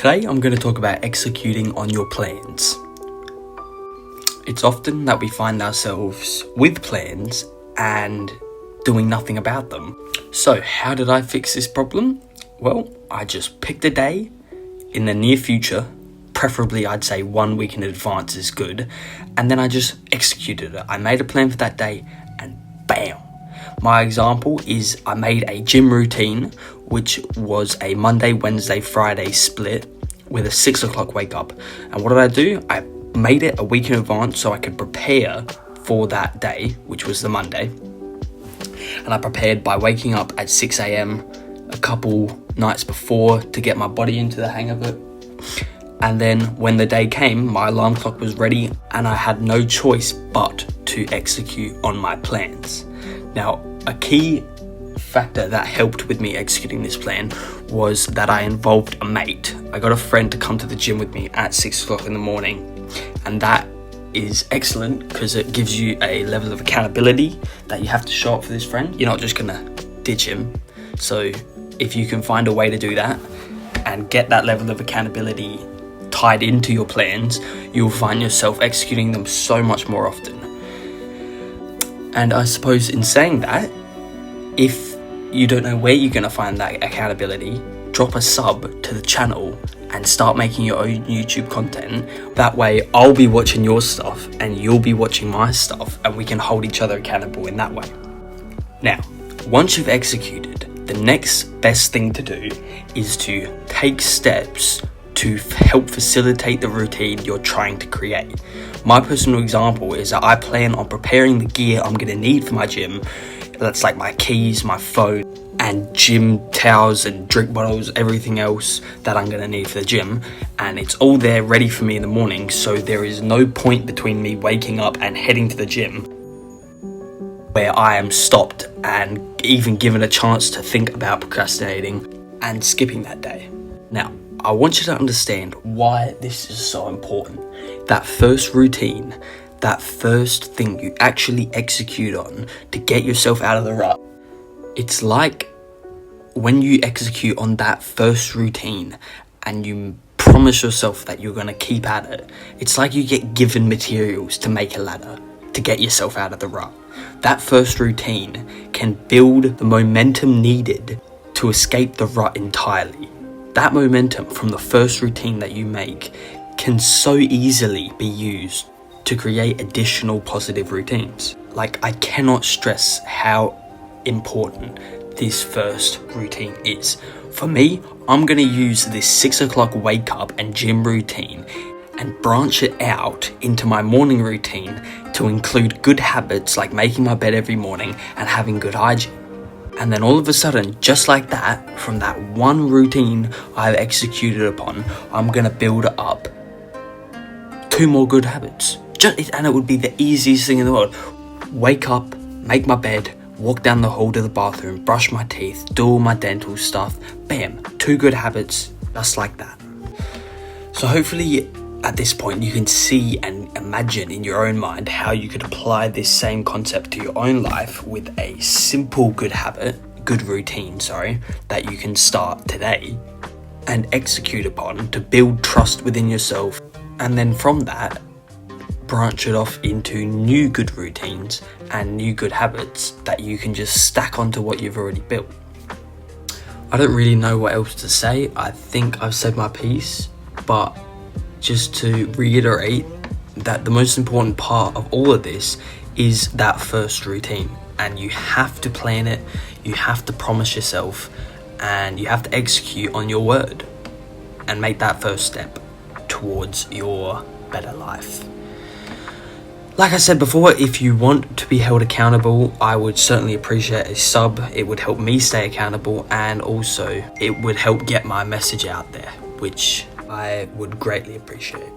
Today I'm going to talk about executing on your plans. It's often that we find ourselves with plans and doing nothing about them. So how did I fix this problem? Well, I just picked a day in the near future, preferably I'd say 1 week in advance is good, and then I just executed it. I made a plan for that day and bam! My example is I made a gym routine, which was a Monday, Wednesday, Friday split with a 6 o'clock wake up. And what did I do? I made it a week in advance so I could prepare for that day, which was the Monday. And I prepared by waking up at 6 a.m. a couple nights before to get my body into the hang of it. And then when the day came, my alarm clock was ready and I had no choice but to execute on my plans. Now, a key factor that helped with me executing this plan was that I involved a mate. I got a friend to come to the gym with me at 6 o'clock in the morning, and that is excellent because it gives you a level of accountability that you have to show up for this friend. You're not just gonna ditch him. So if you can find a way to do that and get that level of accountability tied into your plans, you'll find yourself executing them so much more often. And I suppose in saying that, if you don't know where you're going to find that accountability, drop a sub to the channel and start making your own YouTube content. That way I'll be watching your stuff and you'll be watching my stuff, and we can hold each other accountable in that way. Now, once you've executed, the next best thing to do is to take steps to help facilitate the routine you're trying to create. My personal example is that I plan on preparing the gear I'm going to need for my gym. That's like my keys, my phone, and gym towels and drink bottles, everything else that I'm going to need for the gym. And it's all there ready for me in the morning, so there is no point between me waking up and heading to the gym where I am stopped and even given a chance to think about procrastinating and skipping that day. Now, I want you to understand why this is so important. That first routine, that first thing you actually execute on to get yourself out of the rut. It's like when you execute on that first routine and you promise yourself that you're going to keep at it, it's like you get given materials to make a ladder to get yourself out of the rut. That first routine can build the momentum needed to escape the rut entirely. That momentum from the first routine that you make can so easily be used to create additional positive routines. Like, I cannot stress how important this first routine is. For me, I'm going to use this 6 o'clock wake up and gym routine and branch it out into my morning routine to include good habits like making my bed every morning and having good hygiene. And then all of a sudden, just like that, from that one routine I've executed upon, I'm going to build up 2 more good habits. And it would be the easiest thing in the world. Wake up, make my bed, walk down the hall to the bathroom, brush my teeth, do all my dental stuff. Bam, 2 good habits, just like that. So hopefully at this point you can see and imagine in your own mind how you could apply this same concept to your own life with a simple good routine, that you can start today and execute upon to build trust within yourself. And then from that, branch it off into new good routines and new good habits that you can just stack onto what you've already built. I don't really know what else to say. I think I've said my piece, but just to reiterate that the most important part of all of this is that first routine, and you have to plan it, you have to promise yourself, and you have to execute on your word and make that first step towards your better life. Like I said before, if you want to be held accountable, I would certainly appreciate a sub. It would help me stay accountable, and also it would help get my message out there, which I would greatly appreciate.